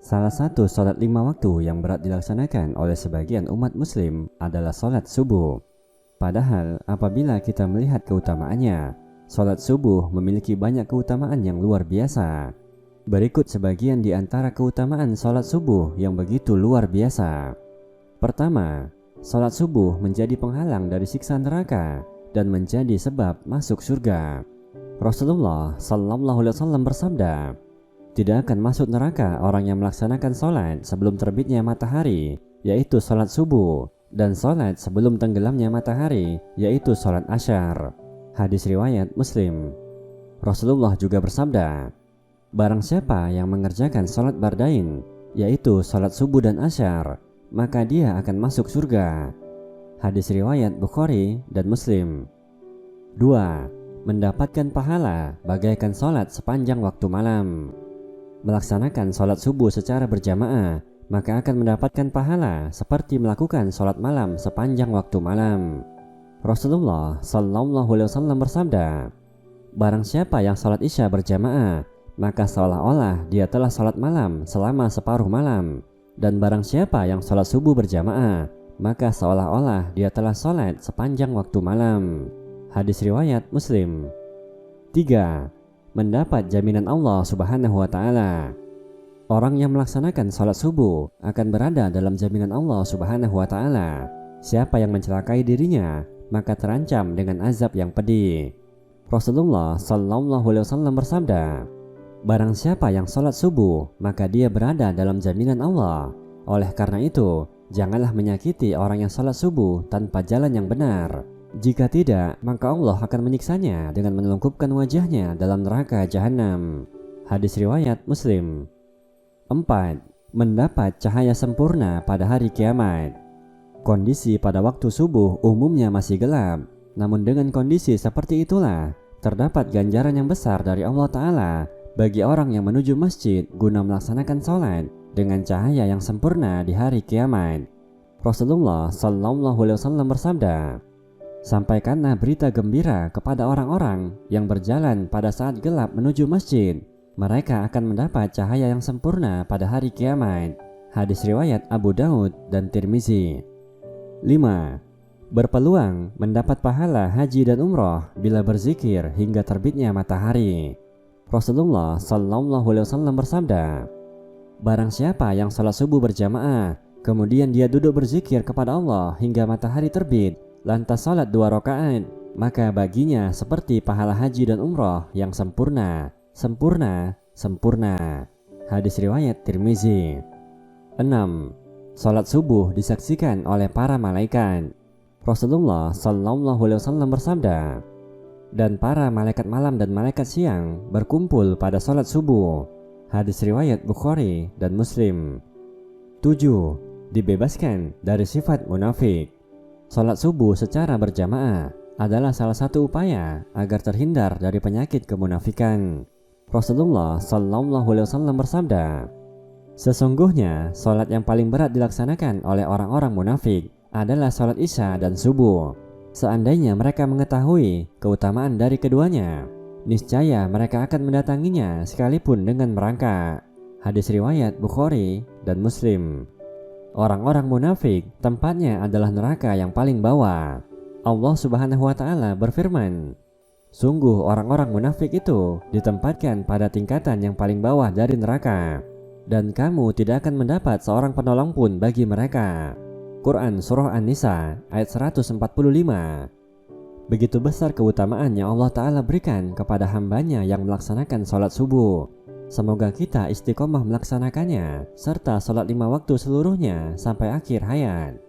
Salah satu sholat 5 waktu yang berat dilaksanakan oleh sebagian umat muslim adalah sholat subuh. Padahal apabila kita melihat keutamaannya, sholat subuh memiliki banyak keutamaan yang luar biasa. Berikut sebagian di antara keutamaan sholat subuh yang begitu luar biasa. Pertama, sholat subuh menjadi penghalang dari siksa neraka dan menjadi sebab masuk surga. Rasulullah SAW bersabda, "Tidak akan masuk neraka orang yang melaksanakan sholat sebelum terbitnya matahari, yaitu sholat subuh, dan sholat sebelum tenggelamnya matahari, yaitu sholat asyar." Hadis riwayat Muslim. Rasulullah juga bersabda, "Barang siapa yang mengerjakan sholat bardain, yaitu sholat subuh dan asyar, maka dia akan masuk surga." Hadis riwayat Bukhari dan Muslim. 2. Mendapatkan pahala bagaikan sholat sepanjang waktu malam. Melaksanakan sholat subuh secara berjamaah, maka akan mendapatkan pahala seperti melakukan sholat malam sepanjang waktu malam. Rasulullah SAW bersabda, "Barang siapa yang sholat isya berjamaah, maka seolah-olah dia telah sholat malam selama separuh malam. Dan barang siapa yang sholat subuh berjamaah, maka seolah-olah dia telah sholat sepanjang waktu malam." Hadis riwayat Muslim. 3. Mendapat jaminan Allah Subhanahu wa Ta'ala. Orang yang melaksanakan sholat subuh akan berada dalam jaminan Allah Subhanahu wa Ta'ala. Siapa yang mencelakai dirinya, maka terancam dengan azab yang pedih. Rasulullah SAW bersabda, "Barang siapa yang sholat subuh, maka dia berada dalam jaminan Allah. Oleh karena itu, janganlah menyakiti orang yang sholat subuh tanpa jalan yang benar. Jika tidak, maka Allah akan menyiksanya dengan menelungkupkan wajahnya dalam neraka jahanam." Hadis riwayat Muslim. 4. Mendapat cahaya sempurna pada hari kiamat. Kondisi pada waktu subuh umumnya masih gelap, namun dengan kondisi seperti itulah terdapat ganjaran yang besar dari Allah Ta'ala bagi orang yang menuju masjid guna melaksanakan sholat dengan cahaya yang sempurna di hari kiamat. Rasulullah SAW bersabda, "Sampaikanlah berita gembira kepada orang-orang yang berjalan pada saat gelap menuju masjid. Mereka akan mendapat cahaya yang sempurna pada hari kiamat." Hadis riwayat Abu Daud dan Tirmizi. 5. Berpeluang mendapat pahala haji dan umroh bila berzikir hingga terbitnya matahari. Rasulullah SAW bersabda, "Barang siapa yang salat subuh berjamaah, kemudian dia duduk berzikir kepada Allah hingga matahari terbit, lantas salat 2 rakaat, maka baginya seperti pahala haji dan umroh yang sempurna, sempurna, sempurna." Hadis riwayat Tirmizi. 6. Salat subuh disaksikan oleh para malaikat. Rasulullah SAW bersabda, "Dan para malaikat malam dan malaikat siang berkumpul pada salat subuh." Hadis riwayat Bukhari dan Muslim. 7. Dibebaskan dari sifat munafik. Salat subuh secara berjamaah adalah salah satu upaya agar terhindar dari penyakit kemunafikan. Rasulullah SAW bersabda, "Sesungguhnya salat yang paling berat dilaksanakan oleh orang-orang munafik adalah salat isya dan subuh. Seandainya mereka mengetahui keutamaan dari keduanya, niscaya mereka akan mendatanginya sekalipun dengan merangkak." Hadis riwayat Bukhari dan Muslim. Orang-orang munafik tempatnya adalah neraka yang paling bawah. Allah Subhanahu wa Ta'ala berfirman, "Sungguh orang-orang munafik itu ditempatkan pada tingkatan yang paling bawah dari neraka, dan kamu tidak akan mendapat seorang penolong pun bagi mereka." Quran Surah An-Nisa ayat 145. Begitu besar keutamaan yang Allah Ta'ala berikan kepada hambanya yang melaksanakan sholat subuh. Semoga kita istiqomah melaksanakannya serta sholat 5 waktu seluruhnya sampai akhir hayat.